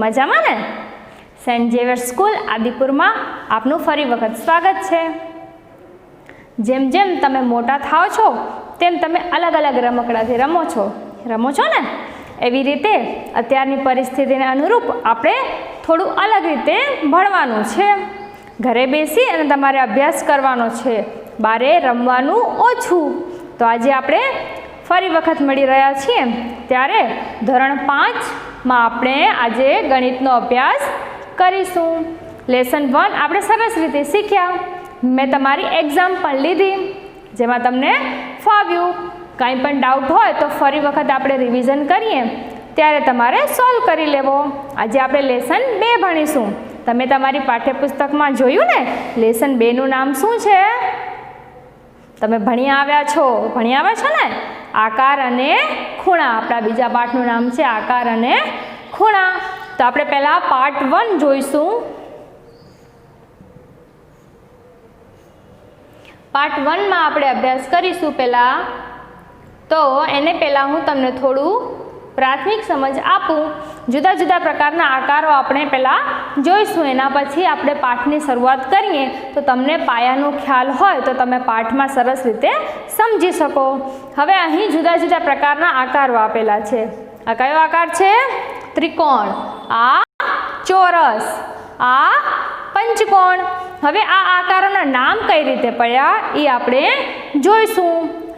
મજામાં ને? Saint Xavier school આદિપુરમાં આપનું ફરી વખત સ્વાગત છે. જેમ જેમ તમે મોટા થાઓ છો તેમ તમે અલગ અલગ રમકડાથી રમો છો ને? એવી રીતે અત્યારની પરિસ્થિતિને અનુરૂપ આપણે થોડું અલગ રીતે ભણવાનું છે. ઘરે બેસી અને તમારે અભ્યાસ કરવાનો છે, બારે રમવાનું ઓછું. તો આજે આપણે ફરી વખત મળી રહ્યા છીએ ત્યારે ધોરણ 5માં આપણે આજે ગણિતનો અભ્યાસ કરીશું. લેસન 1 આપણે સરસ રીતે શીખ્યા. મેં તમારી એક્ઝામ પણ લીધી જેમાં તમને ફાવ્યું. કંઈ પણ ડાઉટ હોય તો ફરી વખત આપણે રિવિઝન કરીએ ત્યારે તમારે સોલ્વ કરી લેવો. આજે આપણે લેસન 2 ભણીશું. તમે તમારી પાઠ્યપુસ્તકમાં જોયું ને લેસન 2નું નામ શું છે? તમે ભણી આવ્યા છો ને? આકાર અને ખૂણા. આપણા બીજા પાઠનું નામ છે આકાર અને ખૂણા. તો આપણે પહેલાં પાર્ટ 1 જોઈશું. પાર્ટ 1માં આપણે અભ્યાસ કરીશું પહેલાં. તો એને પહેલાં હું તમને થોડું પ્રાથમિક સમજ આપું. જુદા જુદા પ્રકારના આકારો આપણે પહેલાં જોઈશું. એના પછી આપણે પાઠની શરૂઆત કરીએ તો તમને પાયાનો ખ્યાલ હોય તો તમે પાઠમાં સરસ રીતે સમજી શકો. હવે અહીં જુદા જુદા પ્રકારના આકારો આપેલા છે. આ કયો આકાર છે? ત્રિકોણ. આ ચોરસ. આ પંચકોણ. હવે આ આકારોના નામ કઈ રીતે પડ્યા એ આપણે જોઈશું.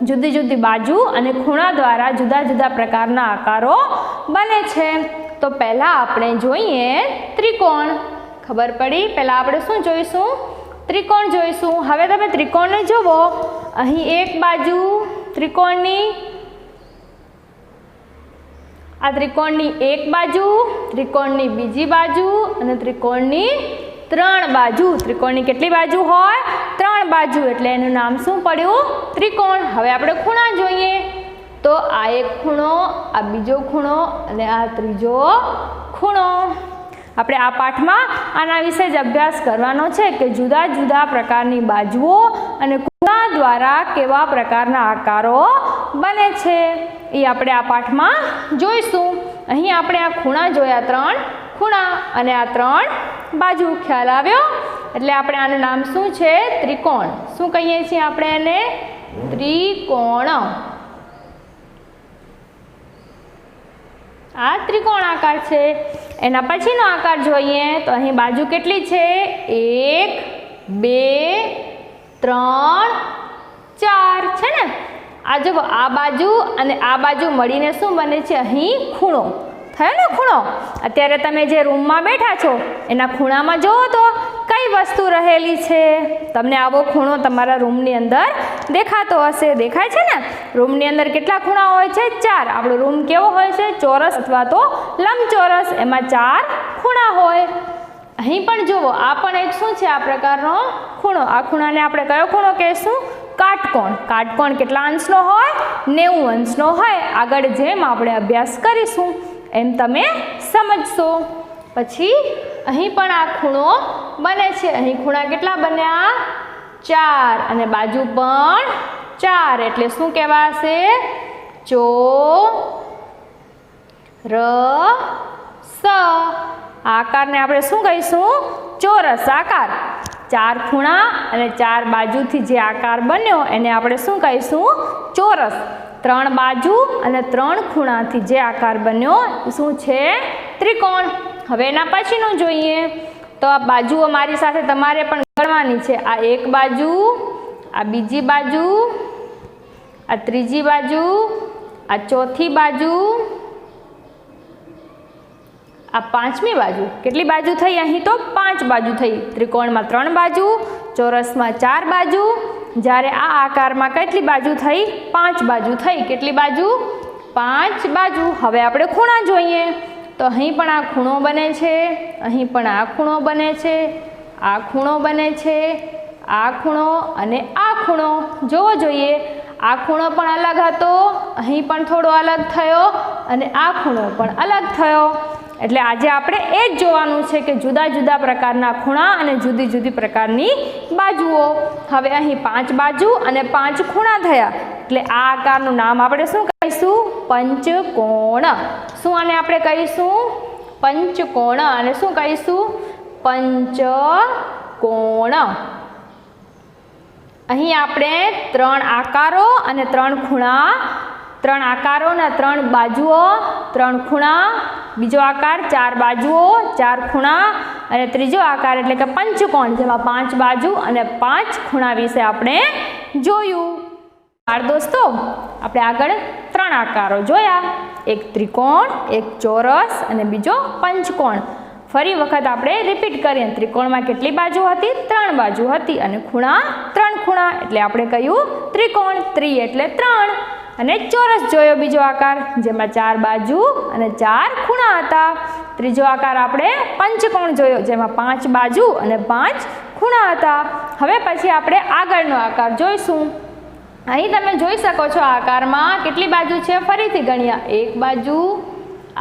જુદી જુદી બાજુ અને ખૂણા દ્વારા જુદા જુદા પ્રકારના આકારો બને છે. તો પહેલાં આપણે જોઈએ ત્રિકોણ. ખબર પડી? પહેલાં આપણે શું જોઈશું? ત્રિકોણ જોઈશું. હવે તમે ત્રિકોણને જુઓ. અહીં એક બાજુ ત્રિકોણની, આ ત્રિકોણની એક બાજુ, ત્રિકોણની બીજી બાજુ અને ત્રિકોણની 3 બાજુ. ત્રિકોણની કેટલી બાજુ હોય? 3 બાજુ. એટલે એનું નામ શું પડ્યું? ત્રિકોણ. હવે આપણે ખૂણા જોઈએ. તો આ એક ખૂણો, આ બીજો ખૂણો અને આ ત્રીજો ખૂણો. આપણે આ પાઠમાં આના વિશે જ અભ્યાસ કરવાનો છે કે જુદા જુદા પ્રકારની બાજુઓ અને ખૂણા દ્વારા કેવા પ્રકારના આકારો બને છે એ આપણે આ પાઠમાં જોઈશું. અહીં આપણે આ ખૂણા જોયા, 3 ખૂણા અને આ 3 બાજુ. ખ્યાલ આવ્યો? એટલે આપણે આનું નામ શું છે? ત્રિકોણ. શું કહીએ છીએ આપણે એને? ત્રિકોણ. આ ત્રિકોણ આકાર છે. એના પછીનો આકાર જોઈએ તો અહીં બાજુ કેટલી છે? 1 2 3 4 છે ને? આ જુઓ, આ બાજુ અને આ બાજુ મળીને શું બને છે? અહીં ખૂણો થયો ને? ખૂણો. અત્યારે તમે જે રૂમમાં બેઠા છો એના ખૂણામાં જુઓ તો કઈ વસ્તુ રહેલી છે? તમને આવો ખૂણો તમારા રૂમની અંદર દેખાતો હશે. દેખાય છે ને? રૂમની અંદર કેટલા ખૂણા હોય છે? 4. આપણો રૂમ કેવો હોય છે? ચોરસ અથવા તો લંબચોરસ. એમાં 4 ખૂણા હોય. અહીં પણ જુઓ, આ પણ એક શું છે? આ પ્રકારનો ખૂણો. આ ખૂણાને આપણે કયો ખૂણો કહીશું? કાટકોણ. કાટકોણ કેટલા અંશનો હોય? 90 અંશનો હોય. આગળ જેમ આપણે અભ્યાસ કરીશું એમ તમે સમજશો. પછી અહીં પણ આ ખૂણો બને છે. અહીં ખૂણા કેટલા બન્યા? 4 અને બાજુ પણ 4. એટલે શું કહેવાશે? ચોરસ. આકારને આપણે શું કહીશું? ચોરસ આકાર. 4 ખૂણા અને 4 બાજુથી જે આકાર બન્યો એને આપણે શું કહીશું? ચોરસ. 3 બાજુ અને 3 ખૂણાથી જે આકાર બન્યો એ શું છે? ત્રિકોણ. હવે એના પછીનું જોઈએ તો આ બાજુઓ મારી સાથે તમારે પણ ગણવાની છે. આ એક બાજુ, આ બીજી બાજુ, આ ત્રીજી બાજુ, આ ચોથી બાજુ, આ 5મી બાજુ. કેટલી બાજુ થઈ? અહીં તો 5 બાજુ થઈ. ત્રિકોણમાં 3 બાજુ, ચોરસમાં 4 બાજુ. જ્યારે આ આકારમાં કેટલી બાજુ થઈ? 5 બાજુ થઈ. કેટલી બાજુ? 5 બાજુ. હવે આપણે ખૂણા જોઈએ તો અહીં પણ આ ખૂણો બને છે, અહીં પણ આ ખૂણો બને છે, આ ખૂણો બને છે, આ ખૂણો અને આ ખૂણો. જોવો જોઈએ, આ ખૂણો પણ અલગ હતો, અહીં પણ થોડો અલગ થયો અને આ ખૂણો પણ અલગ થયો. એટલે આજે આપણે એ જ જોવાનું છે કે જુદા જુદા પ્રકારના ખૂણા અને જુદી જુદી પ્રકારની બાજુઓ. હવે અહીં 5 બાજુ અને 5 ખૂણા થયા. એટલે આ આકારનું નામ આપણે શું કહીશું? પંચકોણ. શું આને આપણે કહીશું? પંચકોણ અને શું કહીશું પંચકોણ। અહીં આપણે 3 આકારો અને 3 ખૂણા, 3 આકારો અને 3 બાજુઓ, 3 ખૂણા, બીજો આકાર 4 બાજુઓ 4 ખૂણા અને ત્રીજો આકાર એટલે કે પંચકોણ જેમાં 5 બાજુ અને 5 ખૂણા વિશે આપણે જોયું। દોસ્તો આપણે આગળ 3 આકારો જોયા, એક ત્રિકોણ, એક ચોરસ અને બીજો પંચકોણ। ફરી વખત આપણે રિપીટ કરીએ, ત્રિકોણમાં કેટલી બાજુ હતી 3 બાજુ હતી અને ખૂણા 3 ખૂણા એટલે આપણે કહ્યું ત્રિકોણ, ત્રિ એટલે 3। અને ચોરસ જોયો બીજો આકાર જેમાં 4 બાજુ અને 4 ખૂણા હતા। ત્રીજો આકાર આપણે પંચકોણ જોયો જેમાં 5 બાજુ અને 5 ખૂણા હતા। હવે પછી આપણે આગળનો આકાર જોઈશું। અહીં તમે જોઈ શકો છો આકારમાં કેટલી બાજુ છે, ફરીથી ગણ્યા, એક બાજુ,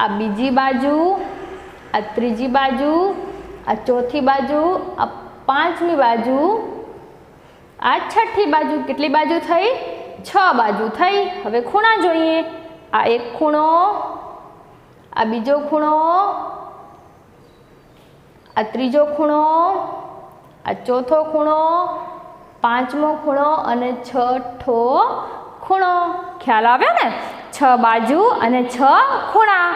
આ બીજી બાજુ, આ ત્રીજી બાજુ, આ ચોથી બાજુ, આ પાંચમી બાજુ, આ છઠ્ઠી બાજુ, કેટલી બાજુ થઈ 6 બાજુ થઈ। હવે ખૂણા જોઈએ, આ એક ખૂણો, આ બીજો ખૂણો, આ ત્રીજો ખૂણો, આ ચોથો ખૂણો, પાંચમો ખૂણો અને છઠ્ઠો ખૂણો। ખ્યાલ આવ્યો ને, 6 બાજુ અને 6 ખૂણા,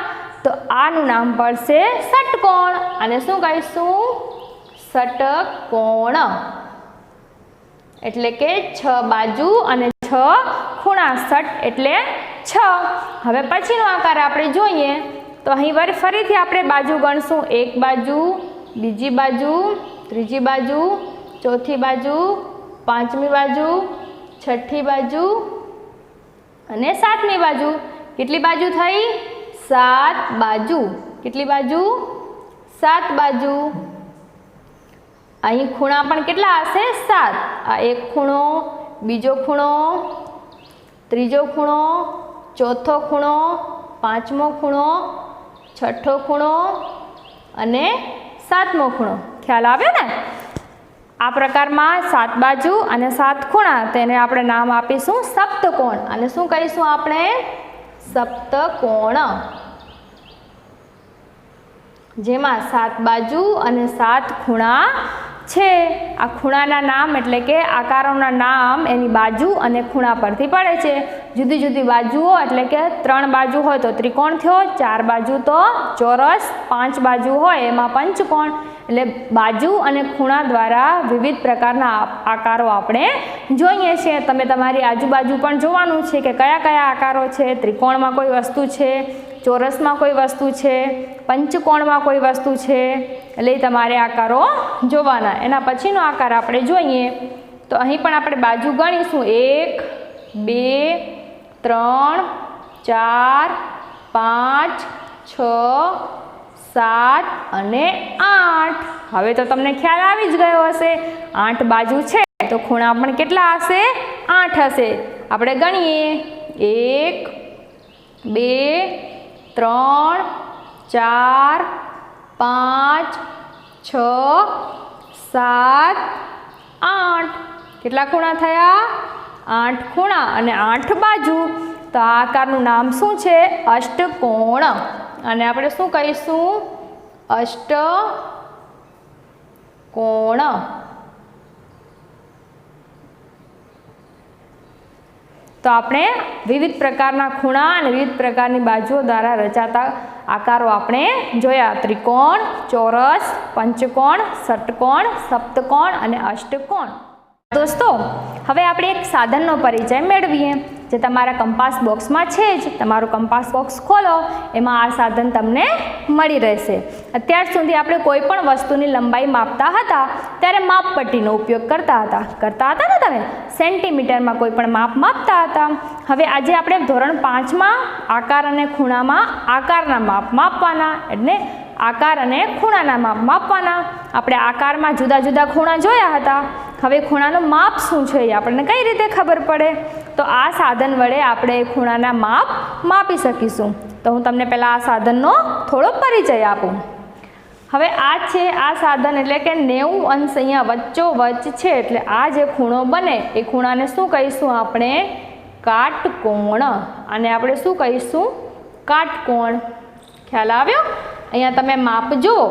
તો આનું નામ પડશે ષટકોણ અને શું કહીશું ષટકોણ, એટલે કે 6 બાજુ અને 6 ખૂણા, ષટ એટલે 6। હવે પછીનો આકાર આપણે જોઈએ તો અહીં ફરીથી આપણે બાજુ ગણશું, એક બાજુ, બીજી બાજુ, ત્રીજી બાજુ, ચોથી બાજુ, પાંચમી બાજુ, છઠ્ઠી બાજુ અને સાતમી બાજુ। કેટલી બાજુ થઈ 7 બાજુ, કેટલી બાજુ 7 બાજુ। અહીં ખૂણા પણ કેટલા હશે 7, આ એક ખૂણો, બીજો ખૂણો, ત્રીજો ખૂણો, ચોથો ખૂણો, પાંચમો ખૂણો, છઠ્ઠો ખૂણો અને સાતમો ખૂણો। ખ્યાલ આવ્યો ને, આ પ્રકારમાં 7 બાજુ અને 7 ખૂણા, તેને આપણે નામ આપીશું સપ્તકોણ અને શું કહીશું આપણે સપ્તકોણ, જેમાં 7 બાજુ અને 7 ખૂણા છે। આ ખૂણાના નામ એટલે કે આકારોના નામ એની બાજુ અને ખૂણા પરથી પડે છે। જુદી જુદી બાજુઓ એટલે કે 3 બાજુ હોય તો ત્રિકોણ થયો, 4 બાજુ તો ચોરસ, 5 બાજુ હોય એમાં પંચકોણ। એટલે બાજુ અને ખૂણા દ્વારા વિવિધ પ્રકારના આકારો આપણે જોઈએ છીએ। તમે તમારી આજુબાજુ પણ જોવાનું છે કે કયા કયા આકારો છે, ત્રિકોણમાં કોઈ વસ્તુ છે, ચોરસમાં કોઈ વસ્તુ છે, પંચકોણમાં કોઈ વસ્તુ છે, એટલે તમારે આકારો જોવાના। એના પછીનો આકાર આપણે જોઈએ તો અહીં પણ આપણે બાજુ ગણીશું, 1 2 3 4 5 6 7 અને 8। હવે તો તમને ખ્યાલ આવી જ ગયો હશે, 8 બાજુ છે તો ખૂણા પણ કેટલા હશે 8 હશે। આપણે ગણીએ, 1 2 3 4 5 6 7 8। કેટલા ખૂણા થયા 8 ખૂણા અને 8 બાજુ। તો આ આકારનું નામ શું છે અષ્ટકોણ અને આપણે શું કહીશું અષ્ટકોણ। તો આપણે વિવિધ પ્રકારના ખૂણા અને વિવિધ પ્રકારની બાજુઓ દ્વારા રચાતા આકારો આપણે જોયા, ત્રિકોણ, ચોરસ, પંચકોણ, ષટકોણ, સપ્તકોણ અને અષ્ટકોણ। દોસ્તો હવે આપણે એક સાધનનો પરિચય મેળવીએ જે તમારા કંપાસ બોક્સમાં છે જ। તમારું કંપાસ બોક્સ ખોલો, એમાં આ સાધન તમને મળી રહેશે। અત્યાર સુધી આપણે કોઈ પણ વસ્તુની લંબાઈ માપતા હતા ત્યારે માપપટ્ટીનો ઉપયોગ કરતા હતા ને તમે, સેન્ટીમીટરમાં કોઈ પણ માપ માપતા હતા। હવે આજે આપણે ધોરણ 5માં આકાર અને ખૂણામાં આકારના માપ માપવાના, એટલે આકાર અને ખૂણાના માપ માપવાના। આપણે આકારમાં જુદા જુદા ખૂણા જોયા હતા, હવે ખૂણાનું માપ શું છે એ આપણને કઈ રીતે ખબર પડે? તો આ સાધન વડે આપણે ખૂણાના માપ માપી શકીશું। તો હું તમને પહેલાં આ સાધનનો થોડો પરિચય આપું। હવે આ છે આ સાધન, એટલે કે 90 અંશ અહીંયા વચ્ચોવચ્ચ છે, એટલે આ જે ખૂણો બને એ ખૂણાને શું કહીશું આપણે કાટકોણ, અને આપણે શું કહીશું કાટકોણ। ખ્યાલ આવ્યો? અહીંયા તમે માપ જુઓ,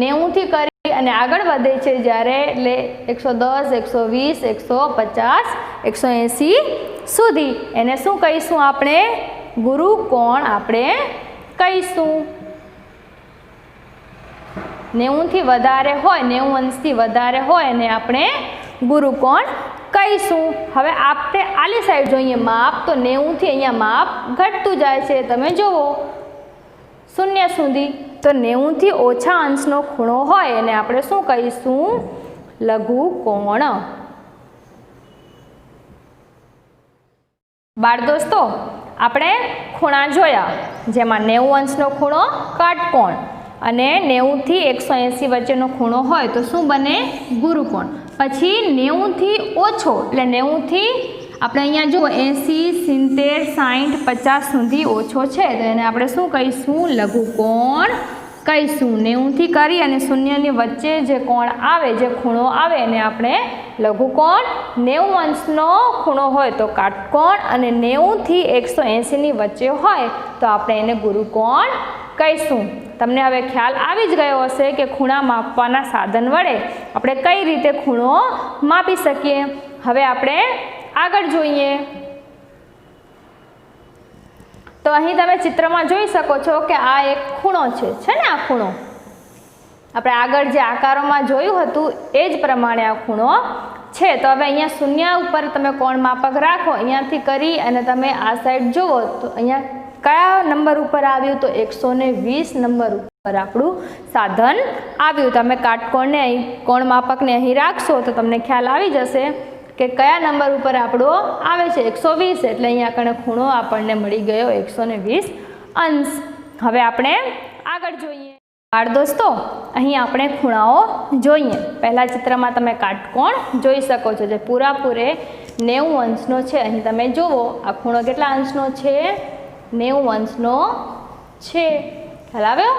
90 થી કરી અને આગળ વધે છે જ્યારે, એટલે 110, 120, 150, 180 સુધી એને શું કહીશું આપણે? ગુરુ કોણ આપણે કહીશું. 90 થી વધારે હોય, 90 અંશથી વધારે હોય એને આપણે ગુરુ કોણ કહીશું. હવે આપણે આલી સાઈડ જોઈએ માપ, તો 90 થી અહીંયા માપ ઘટતું જાય છે, તમે જુઓ 0 સુધી. તો 90 થી ઓછા અંશનો ખૂણો હોય એને આપણે શું કહીશું? લઘુ કોણ. બાળ દોસ્તો, આપણે ખૂણા જોયા, જેમાં 90 અંશનો ખૂણો કાટકોણ અને 90 થી 180 વચ્ચેનો ખૂણો હોય તો શું બને? ગુરુકોણ. પછી 90 થી ઓછો, એટલે 90 થી આપણે અહીંયા જુઓ 80, 70, 60, 50 સુધી ઓછો છે તો એને આપણે શું કહીશું? લઘુકોણ કહીશું. 90 થી કરી અને 0 ની વચ્ચે જે કોણ આવે, જે ખૂણો આવે એને આપણે લઘુકોણ. 90 અંશનો ખૂણો હોય તો કાટકોણ અને 90 થી 180 ની વચ્ચે હોય તો આપણે એને ગુરુકોણ કહીશું. તમને હવે ખ્યાલ આવી જ ગયો હશે કે ખૂણા માપવાના સાધન વડે આપણે કઈ રીતે ખૂણો માપી શકીએ. હવે આપણે આગળ જોઈએ. તો અહીં તમે ચિત્રમાં જોઈ શકો છો કે આ એક ખૂણો છે ને આ ખૂણો આપણે આગળ જે આકારોમાં જોયું હતું એ જ પ્રમાણે આ ખૂણો છે. તો હવે અહીંયા 0 ઉપર તમે કોણ માપક રાખો, અહીંયાથી કરી અને તમે આ સાઈડ જુઓ તો અહીંયા કયા નંબર ઉપર આવ્યું? તો 120 નંબર ઉપર આપણું સાધન આવ્યું. તમે કાટકોણને અહીં કોણ માપકને અહીં રાખશો તો તમને ખ્યાલ આવી જશે કે કયા નંબર ઉપર આપણો આવે છે? 120. એટલે અહીંયા કણે ખૂણો આપણને મળી ગયો 120 અંશ. હવે આપણે આગળ જોઈએ. બાળ દોસ્તો, અહીં આપણે ખૂણાઓ જોઈએ. પહેલા ચિત્રમાં તમે કાટકોણ જોઈ શકો છો જે પૂરાપૂરે 90 અંશનો છે. અહીં તમે જુઓ આ ખૂણો કેટલા અંશનો છે? 90 અંશનો છે. ખ્યાલ આવ્યો?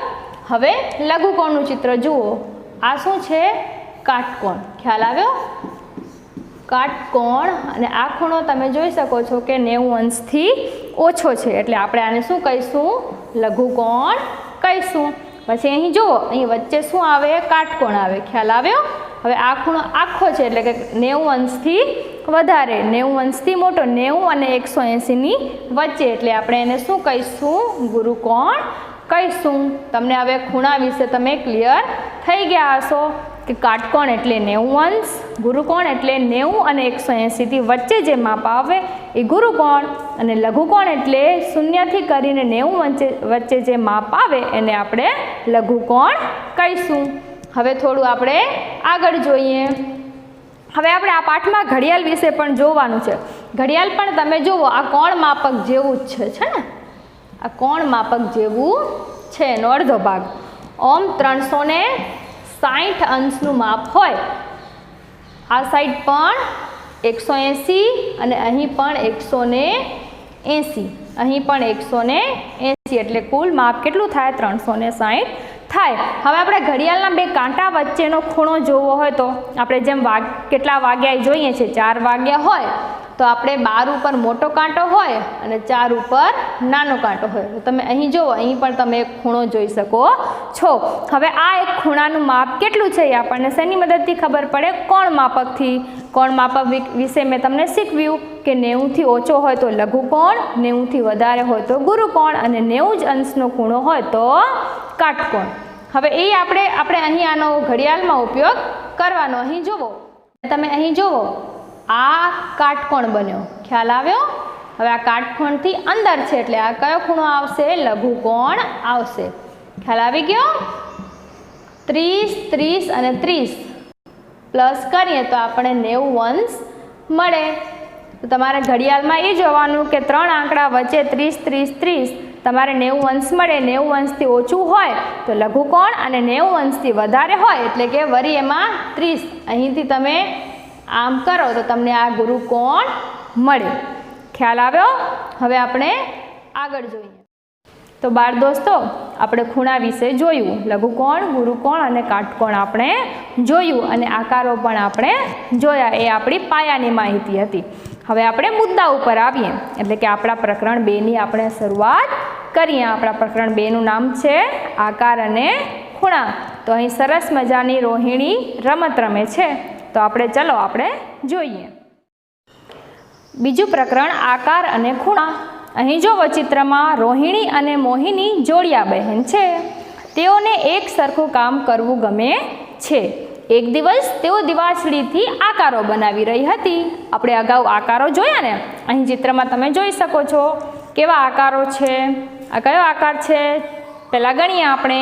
હવે લઘુકોણનું ચિત્ર જુઓ. આ શું છે? કાટકોણ. ખ્યાલ આવ્યો? કાટકોણ. અને આ ખૂણો તમે જોઈ શકો છો કે 90 અંશથી ઓછો છે એટલે આપણે આને શું કહીશું? લઘુકોણ કહીશું. પછી અહીં જુઓ, અહીં વચ્ચે શું આવે? કાટકોણ આવે. ખ્યાલ આવ્યો? હવે આ ખૂણો આખો છે એટલે કે 90 અંશથી વધારે, 90 અંશથી મોટો, 90 અને 180 ની વચ્ચે એટલે આપણે એને શું કહીશું? ગુરુકોણ કહીશું. તમને હવે ખૂણા વિશે તમે ક્લિયર થઈ ગયા હશો કે કાટકોણ એટલે 90 અંશ, ગુરુકોણ એટલે 90 અને 180 થી વચ્ચે જે માપ આવે એ ગુરુકોણ, અને લઘુકોણ એટલે 0 થી કરીને 90 વચ્ચે જે માપ આવે એને આપણે લઘુકોણ કહીશું. હવે થોડું આપણે આગળ જોઈએ. હવે આપણે આ પાઠમાં ઘડિયાળ વિશે પણ જોવાનું છે. ઘડિયાળ પણ તમે જુઓ આ કોણ માપક જેવું જ છે ને? આ કોણ માપક જેવું છે એનો અડધો ભાગ. ઓમ 360 અંશનું માપ હોય, આ સાઈડ પણ 180 અને અહીં પણ 180, અહીં પણ 180 એટલે કુલ માપ કેટલું થાય? 360 થાય. હવે આપણે ઘડિયાળના બે કાંટા વચ્ચેનો ખૂણો જોવો હોય તો આપણે જેમ કેટલા વાગ્યા જોઈએ છે, 4 વાગ્યા હોય તો આપણે 12 ઉપર મોટો કાંટો હોય અને 4 ઉપર નાનો કાંટો હોય. તો તમે અહીં જુઓ, અહીં પણ તમે એક ખૂણો જોઈ શકો છો. હવે આ એક ખૂણાનું માપ કેટલું છે એ આપણને શેની મદદથી ખબર પડે? કોણ માપકથી. કોણ માપક વિશે મેં તમને શીખવ્યું કે 90 થી ઓછો હોય તો લઘુકોણ, 90 થી વધારે હોય તો ગુરુકોણ અને 90 જ અંશનો ખૂણો હોય તો કાટકોણ. હવે એ આપણે અહીં આનો ઘડિયાળમાં ઉપયોગ કરવાનો. અહીં જુઓ, તમે અહીં જુઓ આ કાટકોણ બન્યો. ખ્યાલ આવ્યો? હવે આ કાટકોણથી અંદર છે એટલે આ કયો ખૂણો આવશે? લઘુકોણ આવશે. ખ્યાલ આવી ગયો? 30, 30 અને 30 પ્લસ કરીએ તો આપણે 90 અંશ મળે. તો તમારે ઘડિયાળમાં એ જોવાનું કે 3 આંકડા વચ્ચે 30, 30, 30 તમારે 90 અંશ મળે. 90 અંશથી ઓછું હોય તો લઘુકોણ અને 90 અંશથી વધારે હોય એટલે કે વરી એમાં 30. અહીંથી તમે આમ કરો તો તમને આ ગુરુકોણ મળે. ખ્યાલ આવ્યો? હવે આપણે આગળ જોઈએ. તો બાળ દોસ્તો, આપણે ખૂણા વિશે જોયું. લઘુકોણ, ગુરુકોણ અને કાટકોણ આપણે જોયું અને આકારો પણ આપણે જોયા. એ આપણી પાયાની માહિતી હતી. હવે આપણે મુદ્દા ઉપર આવીએ એટલે કે આપણા પ્રકરણ 2ની આપણે શરૂઆત કરીએ. આપણા પ્રકરણ 2નું નામ છે આકાર અને ખૂણા. તો અહીં સરસ મજાની રોહિણી રમત રમે છે. તો આપણે જોઈએ. બીજું પ્રકરણ આકાર અને ખૂણા. અહીં જોવો ચિત્રમાં રોહિણી અને મોહિની જોડિયા બહેન છે. તેઓને એક સરખું કામ કરવું ગમે છે. એક દિવસ તેઓ દિવાસળીથી આકારો બનાવી રહી હતી. આપણે અગાઉ આકારો જોયા ને, અહીં ચિત્રમાં તમે જોઈ શકો છો કેવા આકારો છે. આ કયો આકાર છે પહેલાં ગણીએ આપણે.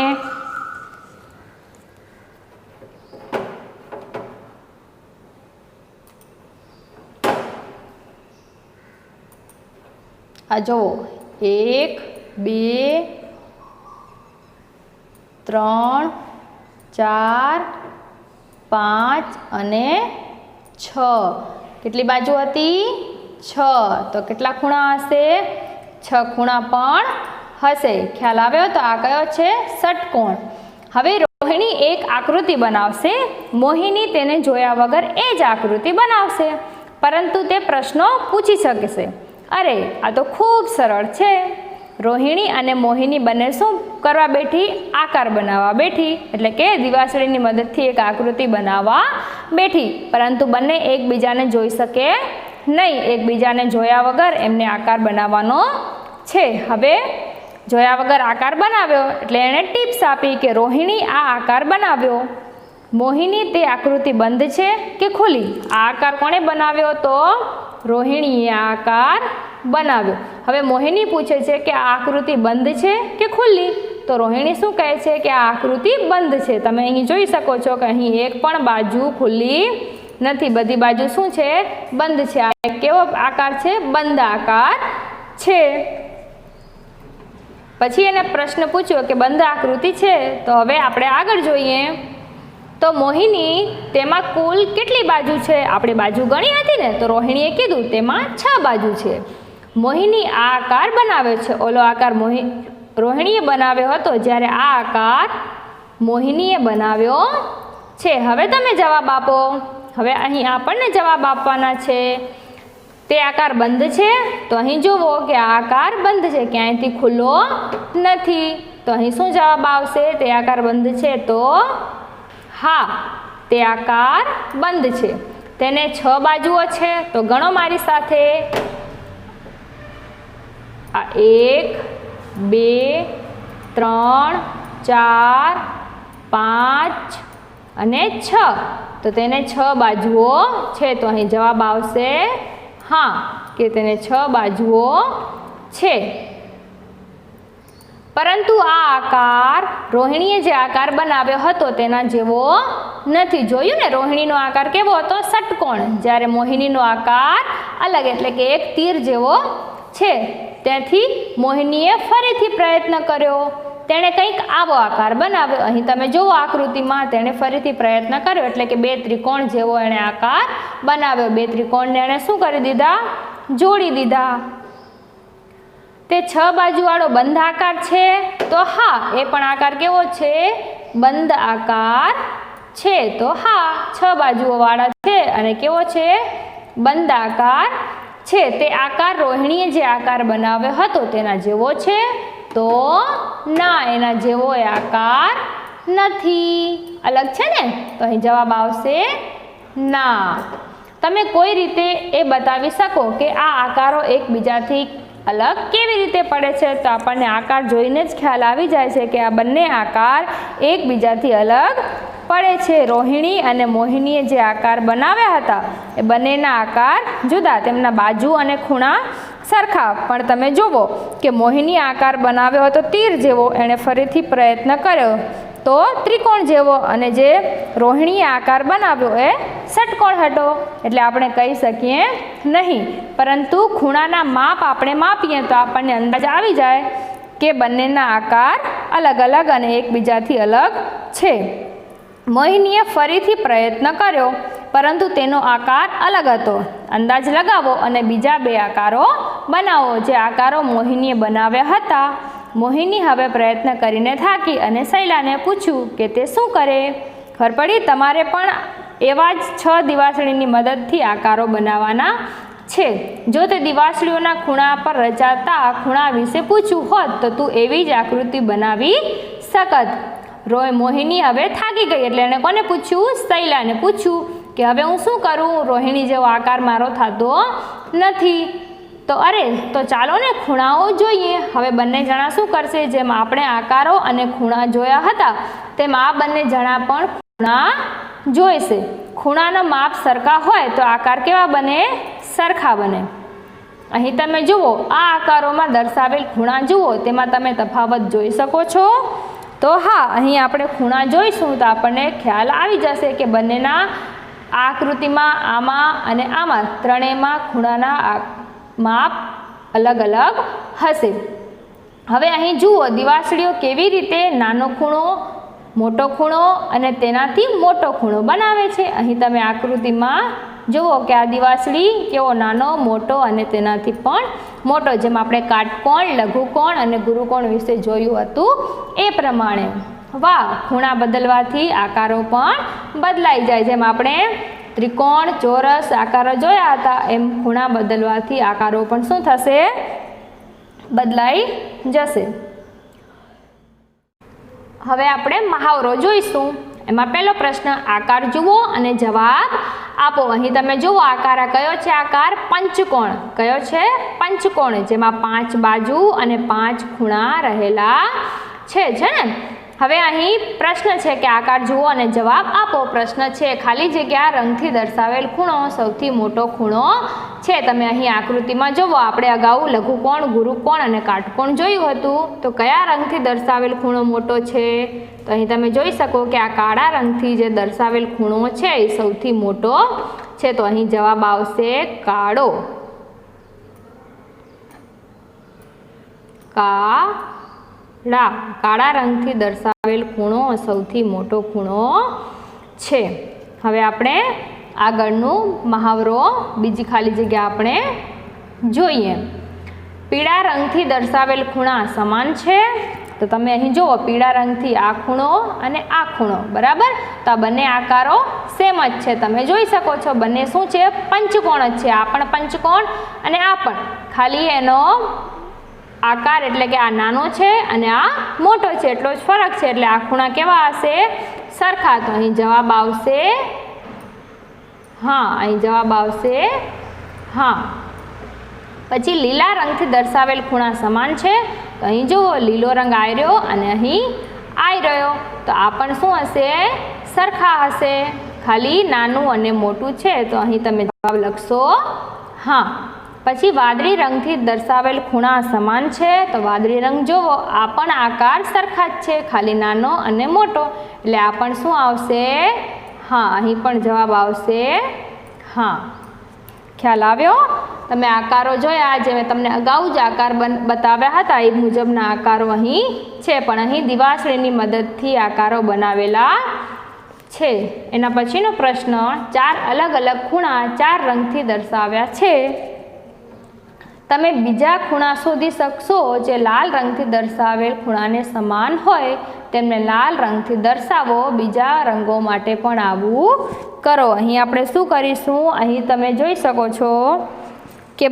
આ જુઓ 1 2 3 4 5 અને 6. કેટલી બાજુ હતી? 6. તો કેટલા ખૂણા હશે? 6 ખૂણા પણ હશે. ખ્યાલ આવ્યો? તો આ કયો છે? ષટકોણ. હવે રોહિણી એક આકૃતિ બનાવશે. મોહિની તેને જોયા વગર એ જ આકૃતિ બનાવશે, પરંતુ તે પ્રશ્નો પૂછી શકશે. અરે આ તો ખૂબ સરળ છે. રોહિણી અને મોહિની બંને શું કરવા બેઠી? આકાર બનાવવા બેઠી. એટલે કે દિવાસળીની મદદથી એક આકૃતિ બનાવવા બેઠી, પરંતુ બંને એકબીજાને જોઈ શકે નહીં. એકબીજાને જોયા વગર એમને આકાર બનાવવાનો છે. હવે જોયા વગર આકાર બનાવ્યો એટલે એણે ટિપ્સ આપી કે રોહિણી આ આકાર બનાવ્યો. મોહિની તે આકૃતિ બંધ છે કે ખુલ્લી? આ આકાર કોણે બનાવ્યો? તો રોહિણીએ આ આકાર બનાવ્યો. હવે મોહિની પૂછે છે કે આ આકૃતિ બંધ છે કે ખુલ્લી? તો રોહિણી શું કહે છે કે આ આકૃતિ બંધ છે. તમે અહીં જોઈ શકો છો કે અહીં એક પણ બાજુ ખુલ્લી નથી. બધી બાજુ શું છે? બંધ છે. આ એક કેવો આકાર છે? બંધ આકાર છે. પછી એને પ્રશ્ન પૂછ્યો કે બંધ આકૃતિ છે, તો હવે આપણે આગળ જોઈએ. તો મોહિની તેમાં કુલ કેટલી બાજુ છે? આપણે બાજુ ગણી હતી ને, તો રોહિણીએ કીધું તેમાં 6 બાજુ છે. મોહિની આ આકાર બનાવ્યો છે. ઓલો આકાર રોહિણીએ બનાવ્યો હતો, જ્યારે આ આકાર મોહિનીએ બનાવ્યો છે. હવે તમે જવાબ આપો. હવે અહીં આપણને જવાબ આપવાના છે. તે આકાર બંધ છે? તો અહીં જુઓ કે આ આકાર બંધ છે, ક્યાંયથી ખુલ્લો નથી. તો અહીં શું જવાબ આવશે? તે આકાર બંધ છે. તો હા, તે આકાર બંધ છે. તેને 6 બાજુઓ છે. તો ગણો મારી સાથે. આ 1 2 3 4 5 અને 6. તો તેને 6 બાજુઓ છે. તો અહીં જવાબ આવશે હા, કે તેને 6 બાજુઓ છે. પરંતુ આ આકાર રોહિણીએ જે આકાર બનાવ્યો હતો તેના જેવો નથી. જોયું ને, રોહિણીનો આકાર કેવો હતો? ષટકોણ. જ્યારે મોહિનીનો આકાર અલગ, એટલે કે એક તીર જેવો છે. ત્યાંથી મોહિનીએ ફરીથી પ્રયત્ન કર્યો. તેણે કંઈક આવો આકાર બનાવ્યો. અહીં તમે જુઓ આકૃતિમાં તેણે ફરીથી પ્રયત્ન કર્યો, એટલે કે 2 ત્રિકોણ જેવો એણે આકાર બનાવ્યો. 2 ત્રિકોણને એણે શું કરી દીધા? જોડી દીધા. તે 6 બાજુવાળો બંધ આકાર છે? તો હા, એ પણ આકાર કેવો છે? બંધ આકાર છે. તો હા, 6 બાજુઓવાળા છે અને કેવો છે? બંધ આકાર છે. તે આકાર રોહિણીએ જે આકાર બનાવ્યો હતો તેના જેવો છે? તો ના, એના જેવો એ આકાર નથી. અલગ છે ને? તો અહીં જવાબ આવશે ના. તમે કોઈ રીતે એ બતાવી શકો કે આ આકારો એકબીજાથી અલગ કેવી રીતે પડે છે? તો આપણને આકાર જોઈને જ ખ્યાલ આવી જાય છે કે આ બંને આકાર એકબીજાથી અલગ પડે છે. રોહિણી અને મોહિનીએ જે આકાર બનાવ્યા હતા એ બંનેના આકાર જુદા. તેમના બાજુ અને ખૂણા સરખા. પણ તમે જુઓ કે મોહિનીએ આકાર બનાવ્યો હતો તીર જેવો, એણે ફરીથી પ્રયત્ન કર્યો તો ત્રિકોણ જેવો, અને જે રોહિણીએ આકાર બનાવ્યો એ ષટકોણ હતો. એટલે આપણે કહી શકીએ નહીં. પરંતુ ખૂણાના માપ આપણે માપીએ તો આપણને અંદાજ આવી જાય કે બંનેના આકાર અલગ અલગ અને એકબીજાથી અલગ છે. મોહિનીએ ફરીથી પ્રયત્ન કર્યો, પરંતુ તેનો આકાર અલગ હતો. અંદાજ લગાવો અને બીજા 2 આકારો બનાવો જે આકારો મોહિનીએ બનાવ્યા હતા. મોહિની હવે પ્રયત્ન કરીને થાકી અને શૈલાને પૂછ્યું કે તે શું કરે. ખબર પડી? તમારે પણ એવા જ 6 દિવાસળીની મદદથી આકારો બનાવવાના છે. જો તે દિવાસળીઓના ખૂણા પર રચાતા ખૂણા વિશે પૂછ્યું હોત તો તું એવી જ આકૃતિ બનાવી શકત. મોહિની હવે થાકી ગઈ એટલે એણે કોને પૂછ્યું? શૈલાને પૂછ્યું કે હવે હું શું કરું, રોહિણી જેવો આકાર મારો થતો નથી. તો તો ચાલો ને ખૂણાઓ જોઈએ. હવે બંને જણા શું કરશે? જેમ આપણે આકારો અને ખૂણા જોયા હતા તેમ આ બંને જણા પણ ખૂણા જોઈશે. ખૂણાના માપ સરખા હોય તો આકાર કેવા બને? સરખા બને. અહીં તમે જુઓ, આ આકારોમાં દર્શાવેલ ખૂણા જુઓ, તેમાં તમે તફાવત જોઈ શકો છો? તો હા, અહીં આપણે ખૂણા જોઈશું તો આપણને ખ્યાલ આવી જશે કે બંનેના આકૃતિમાં, આમાં અને આમાં ત્રણેયમાં ખૂણાના માપ અલગ અલગ હશે. હવે અહીં જુઓ, દિવાસળીઓ કેવી રીતે નાનો ખૂણો, મોટો ખૂણો અને તેનાથી મોટો ખૂણો બનાવે છે. અહીં તમે આકૃતિમાં જુઓ કે આ દિવાસળી કેવો નાનો, મોટો અને તેનાથી પણ મોટો, જેમ આપણે કાટકોણ, લઘુકોણ અને ગુરુકોણ વિશે જોયું હતું એ પ્રમાણે. વાહ, ખૂણા બદલવાથી આકારો પણ બદલાઈ જાય. જેમ આપણે ત્રિકોણ, ચોરસ આકારો જોયા હતા એમ ખૂણા બદલવાથી આકારો પણ શું થશે? બદલાઈ જશે. હવે આપણે મહાવરો જોઈશું. એમાં પહેલો પ્રશ્ન, આકાર જુઓ અને જવાબ આપો. અહીં તમે જુઓ આકાર કયો છે? આકાર પંચકોણ. કયો છે? પંચકોણ, જેમાં 5 બાજુ અને 5 ખૂણા રહેલા છે ને. હવે અહીં પ્રશ્ન છે કે આકાર જુઓ અને જવાબ આપો. પ્રશ્ન છે, ખાલી જગ્યા રંગથી દર્શાવેલ ખૂણો સૌથી મોટો ખૂણો છે. તમે અહીં આકૃતિમાં જુઓ, આપણે અગાઉ લઘુકોણ, ગુરુકોણ અને કાટકોણ જોયું હતું. તો કયા રંગથી દર્શાવેલ ખૂણો મોટો છે? તો અહીં તમે જોઈ શકો કે આ કાળા રંગથી જે દર્શાવેલ ખૂણો છે એ સૌથી મોટો છે. તો અહીં જવાબ આવશે કાળો. કાળા રંગથી દર્શાવેલ ખૂણો સૌથી મોટો ખૂણો છે. હવે આપણે આગળનું મહાવરો, બીજી ખાલી જગ્યા આપણે જોઈએ. પીળા રંગથી દર્શાવેલ ખૂણા સમાન છે. તો તમે અહીં જુઓ, પીળા રંગથી આ ખૂણો અને આ ખૂણો, બરાબર? તો આ બંને આકારો સેમ જ છે. તમે જોઈ શકો છો બંને શું છે? પંચકોણ જ છે. આ પણ પંચકોણ અને આ પણ, ખાલી એનો આકાર એટલે કે આ નાનો છે અને આ મોટો છે, એટલો જ ફરક છે. એટલે આ ખૂણા કેવા હશે? સરખા. તો અહીં જવાબ આવશે હા. અહીં જવાબ આવશે હા. પછી લીલા રંગથી દર્શાવેલ ખૂણા સમાન છે. તો અહીં જુઓ, લીલો રંગ આવી રહ્યો અને અહીં આવી રહ્યો. તો આ પણ શું હશે? સરખા હશે. ખાલી નાનું અને મોટું છે. તો અહીં તમે જવાબ લખશો હા. પછી વાદળી રંગથી દર્શાવેલ ખૂણા સમાન છે. તો વાદળી રંગ જુઓ, આ પણ આકાર સરખા જ છે, ખાલી નાનો અને મોટો. એટલે આ પણ શું આવશે? હા. અહીં પણ જવાબ આવશે હા. ખ્યાલ આવ્યો? તમે આકારો જોયા, જે મેં તમને અગાઉ જ આકાર બતાવ્યા હતા એ મુજબના આકારો અહીં છે, પણ અહીં દિવાસળીની મદદથી આકારો બનાવેલા છે. એના પછીનો પ્રશ્ન, 4 અલગ અલગ ખૂણા 4 રંગથી દર્શાવ્યા છે. તમે બીજા ખૂણા શોધી શકશો જે લાલ રંગથી દર્શાવેલ ખૂણાને સમાન હોય તેમને લાલ રંગથી દર્શાવો. બીજા રંગો માટે પણ આવું કરો. અહીં આપણે શું કરીશું? અહીં તમે જોઈ શકો છો કે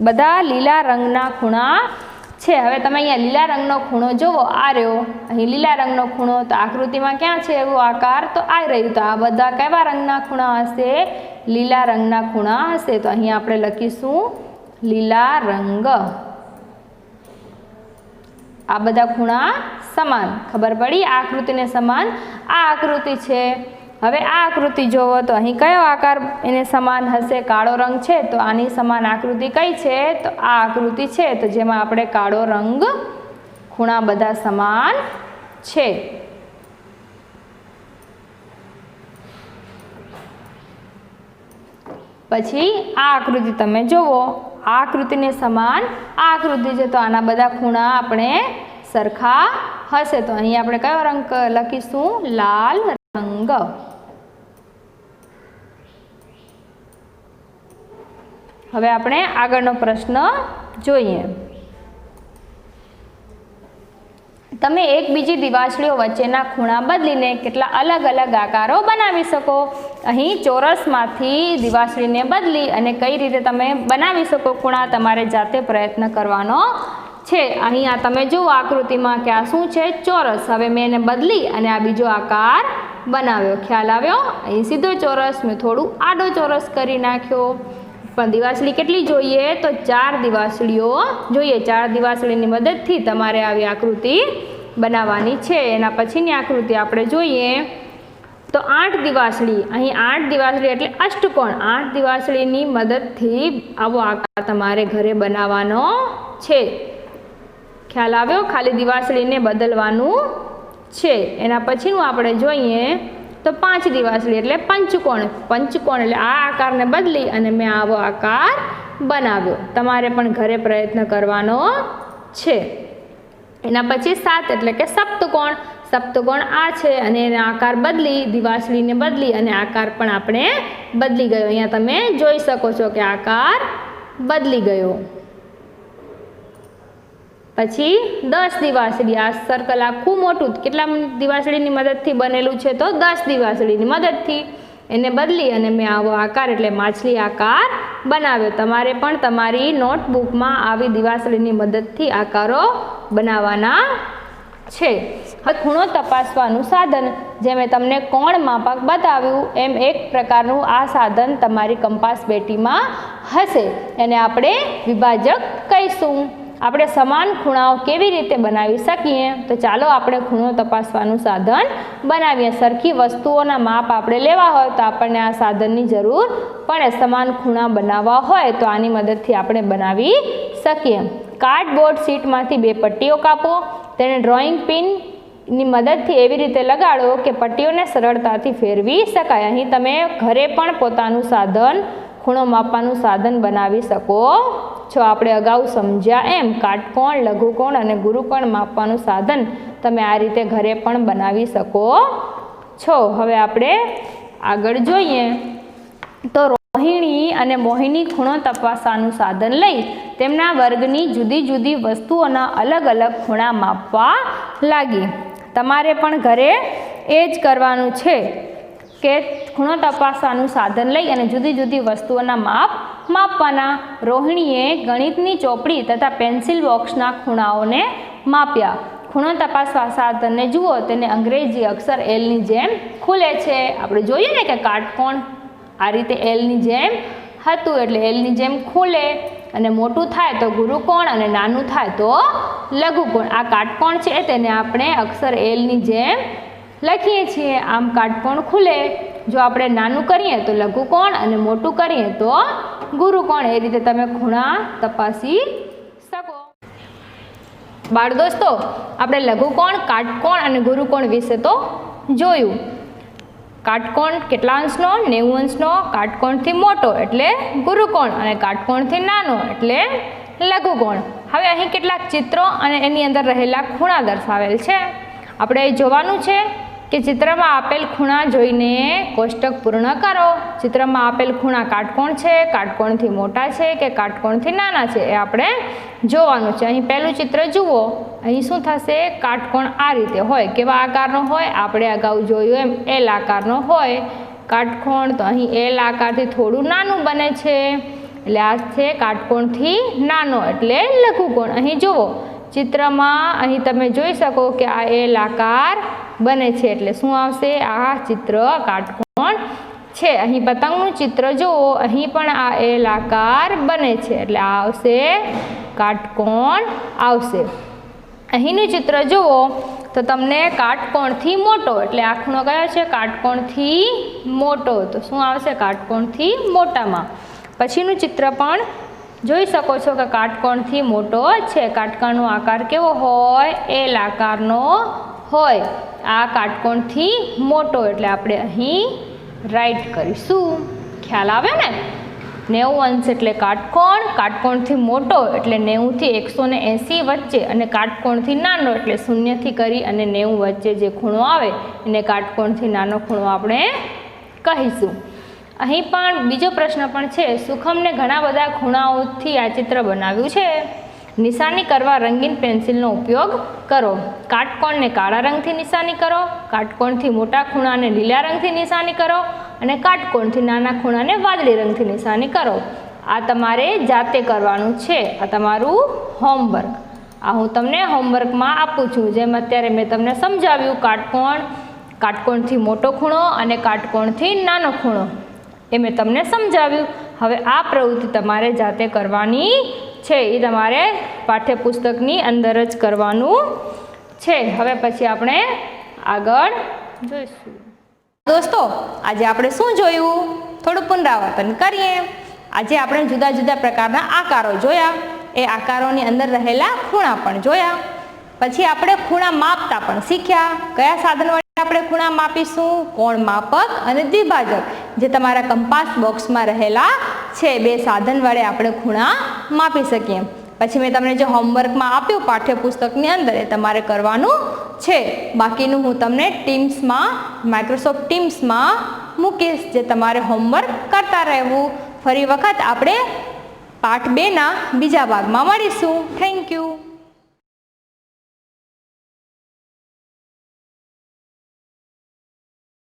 બધા લીલા રંગના ખૂણા છે. હવે તમે અહીંયા લીલા રંગનો ખૂણો જુઓ, આ રહ્યો. અહીં લીલા રંગનો ખૂણો, તો આકૃતિમાં ક્યાં છે એવો આકાર? તો આ રહ્યું. તો આ બધા કેવા રંગના ખૂણા હશે? લીલા રંગના ખૂણા હશે. તો અહીં આપણે લખીશું લીલા રંગ. આ બધા ખૂણા સમાન. ખબર પડી? આ આકૃતિને સમાન આ આકૃતિ છે. હવે આ આકૃતિ જોવો તો અહીં કયો આકાર એને સમાન હશે? કાળો રંગ છે. તો આની સમાન આકૃતિ કઈ છે? તો આ આકૃતિ છે. તો જેમાં આપણે કાળો રંગ, ખૂણા બધા સમાન છે. પછી આ આકૃતિ તમે જુઓ, આ આકૃતિને સમાન આ આકૃતિ છે. તો આના બધા ખૂણા આપણે સરખા હશે. તો અહીં આપણે કયો રંગ લખીશું? લાલ રંગ. હવે આપણે આગળનો પ્રશ્ન જોઈએ. તમે એકબીજી દિવાસળીઓ વચ્ચેના ખૂણા બદલીને કેટલા અલગ અલગ આકારો બનાવી શકો. અહીં ચોરસમાંથી દિવાસળીને બદલી અને કઈ રીતે તમે બનાવી શકો ખૂણા તમારે જાતે પ્રયત્ન કરવાનો છે. અહીંયા તમે જુઓ આકૃતિમાં કે આ શું છે? ચોરસ. હવે મેં એને બદલી અને આ બીજો આકાર બનાવ્યો. ખ્યાલ આવ્યો? અહીં સીધો ચોરસ, મેં થોડું આડો ચોરસ કરી નાખ્યો. પણ દિવાસળી કેટલી જોઈએ? તો 4 દિવાસળીઓ જોઈએ. 4 દિવાસળીની મદદથી તમારે આવી આકૃતિ બનાવવાની છે. એના પછીની આકૃતિ આપણે જોઈએ તો 8 દિવાસળી. અહીં 8 દિવાસળી એટલે અષ્ટકોણ. 8 દિવાસળીની મદદથી આવો આકાર તમારે ઘરે બનાવવાનો છે. ખ્યાલ આવ્યો? ખાલી દિવાસળીને બદલવાનું છે. એના પછીનું આપણે જોઈએ તો 5 દિવાસળી એટલે પંચકોણ. પંચકોણ એટલે આ આકારને બદલી અને મેં આવો આકાર બનાવ્યો. તમારે પણ ઘરે પ્રયત્ન કરવાનો છે. એના પછી 7 એટલે કે સપ્તકોણ. સપ્તકોણ આ છે અને એનો આકાર બદલી, દિવાસળીને બદલી અને આકાર પણ આપણે બદલી ગયો. અહીંયા તમે જોઈ શકો છો કે આકાર બદલી ગયો. પછી 10 દિવાસળી. આ સર્કલ આખું મોટું કેટલા દિવાસળીની મદદથી બનેલું છે? તો 10 દિવાસળીની મદદથી એને બદલી અને મેં આવો આકાર એટલે માછલી આકાર બનાવ્યો. તમારે પણ તમારી નોટબુકમાં આવી દિવાસળીની મદદથી આકારો બનાવવાના છે. હવે ખૂણો તપાસવાનું સાધન, જે મેં તમને કોણ માપક બતાવ્યું એમ એક પ્રકારનું આ સાધન તમારી કંપાસ પેટીમાં હશે. એને આપણે વિભાજક કહીશું. આપણે સમાન ખૂણાઓ કેવી રીતે બનાવી શકીએ? તો ચાલો આપણે ખૂણો તપાસવાનું સાધન બનાવીએ. સરખી વસ્તુઓના માપ આપણે લેવા હોય તો આપણને આ સાધનની જરૂર પડે. સમાન ખૂણા બનાવવા હોય તો આની મદદથી આપણે બનાવી શકીએ. કાર્ડબોર્ડ શીટમાંથી 2 પટ્ટીઓ કાપો. તેને ડ્રોઈંગ પિનની મદદથી એવી રીતે લગાડો કે પટ્ટીઓને સરળતાથી ફેરવી શકાય. અહીં તમે ઘરે પણ પોતાનું સાધન, ખૂણો માપવાનું સાધન બનાવી શકો છો. આપણે અગાઉ સમજ્યા એમ કાટકોણ, લઘુકોણ અને ગુરુકોણ માપવાનું સાધન તમે આ રીતે ઘરે પણ બનાવી શકો છો. હવે આપણે આગળ જોઈએ તો રોહિણી અને મોહિની ખૂણો તપાસવાનું સાધન લઈ તેમના વર્ગની જુદી જુદી વસ્તુઓના અલગ અલગ ખૂણા માપવા લાગી. તમારે પણ ઘરે એ જ કરવાનું છે કે ખૂણો તપાસવાનું સાધન લઈ અને જુદી જુદી વસ્તુઓના માપ માપવાના. રોહિણીએ ગણિતની ચોપડી તથા પેન્સિલ બોક્સના ખૂણાઓને માપ્યા. ખૂણો તપાસવા સાધનને જુઓ, તેને અંગ્રેજી અક્ષર એલની જેમ ખુલે છે. આપણે જોઈએ ને કે કાટકોણ આ રીતે એલની જેમ હતું એટલે એલની જેમ ખુલે અને મોટું થાય તો ગુરુકોણ અને નાનું થાય તો લઘુકોણ. આ કાટકોણ છે તેને આપણે અક્ષર એલની જેમ લખીએ છીએ. આમ કાટકોણ ખુલે. જો આપણે નાનું કરીએ તો લઘુકોણ અને મોટું કરીએ તો ગુરુકોણ. એ રીતે તમે ખૂણા તપાસી શકો. બાળ દોસ્તો, આપણે લઘુકોણ, કાટકોણ અને ગુરુકોણ વિશે તો જોયું. કાટકોણ કેટલા અંશનો? 90 અંશનો. કાટકોણથી મોટો એટલે ગુરુકોણ અને કાટકોણથી નાનો એટલે લઘુકોણ. હવે અહીં કેટલાક ચિત્રો અને એની અંદર રહેલા ખૂણા દર્શાવેલ છે. આપણે જોવાનું છે કે ચિત્રમાં આપેલ ખૂણા જોઈને કોષ્ટક પૂર્ણ કરો. ચિત્રમાં આપેલ ખૂણા કાટકોણ છે, કાટકોણથી મોટા છે કે કાટકોણથી નાના છે એ આપણે જોવાનું છે. અહીં પહેલું ચિત્ર જુઓ. અહીં શું થશે? કાટકોણ આ રીતે હોય. કેવા આકારનો હોય? આપણે અગાઉ જોયું એમ એલ આકારનો હોય કાટકોણ. તો અહીં એલ આકારથી થોડું નાનું બને છે એટલે આ છે કાટકોણથી નાનો એટલે લઘુકોણ. અહીં જુઓ ચિત્રમાં અહીં તમે જોઈ શકો કે આ એલ આકાર બને છે એટલે શું આવશે? આ ચિત્ર કાટકોણ છે. અહીં પતંગનું ચિત્ર જુઓ. અહીં પણ આ એલ આકાર બને છે એટલે આ આવશે કાટકોણ આવશે. અહીંનું ચિત્ર જુઓ તો તમને કાટકોણથી મોટો એટલે આ ખૂણો કયો છે? કાટકોણથી મોટો. તો શું આવશે? કાટકોણથી મોટામાં. પછીનું ચિત્ર પણ જોઈ શકો છો કે કાટકોણથી મોટો છે. કાટકોણનો આકાર કેવો હોય? એલ આકારનો હોય. આ કાટકોણથી મોટો એટલે આપણે અહીં રાઈટ કરીશું. ખ્યાલ આવે ને? 90 અંશ એટલે કાટકોણ, કાટકોણથી મોટો એટલે 90 થી 180 વચ્ચે અને કાટકોણથી નાનો એટલે 0 થી કરી અને 90 વચ્ચે જે ખૂણો આવે એને કાટકોણથી નાનો ખૂણો આપણે કહીશું. અહીં પણ બીજો પ્રશ્ન પણ છે. સુખમને ઘણા બધા ખૂણાઓથી આ ચિત્ર બનાવ્યું છે. નિશાની કરવા રંગીન પેન્સિલનો ઉપયોગ કરો. કાટકોણને કાળા રંગથી નિશાની કરો. કાટકોણથી મોટા ખૂણાને લીલા રંગથી નિશાની કરો. અને કાટકોણથી નાના ખૂણાને વાદળી રંગથી નિશાની કરો. આ તમારે જાતે કરવાનું છે. આ તમારું હોમવર્ક. આ હું તમને હોમવર્કમાં આપું છું. જેમ અત્યારે મેં તમને સમજાવ્યું, કાટકોણથી મોટો ખૂણો અને કાટકોણથી નાનો ખૂણો એ મેં તમને સમજાવ્યું. હવે આ પ્રવૃત્તિ તમારે જાતે કરવાની છે. એ તમારે પાઠ્યપુસ્તકની અંદર જ કરવાનું છે. હવે પછી આપણે આગળ જોઈશું. દોસ્તો, આજે આપણે શું જોયું? થોડું પુનરાવર્તન કરીએ. આજે આપણે જુદા જુદા પ્રકારના આકારો જોયા. એ આકારોની અંદર રહેલા ખૂણા પણ જોયા. પછી આપણે ખૂણા માપતા પણ શીખ્યા. કયા સાધન વડે આપણે ખૂણા માપીશું? કોણ માપક અને દ્વિભાજક, જે તમારા કંપાસ બોક્સમાં રહેલા છે. બે સાધન વડે આપણે ખૂણા માપી શકીએ. પછી મેં તમને જે હોમવર્કમાં આપ્યું પાઠ્યપુસ્તકની અંદર, એ તમારે કરવાનું છે. બાકીનું હું તમને ટીમ્સમાં, માઇક્રોસોફ્ટ ટીમ્સમાં મૂકીશ, જે તમારે હોમવર્ક કરતા રહેવું. ફરી વખત આપણે પાઠ 2ના બીજા ભાગમાં મળીશું. Thank you.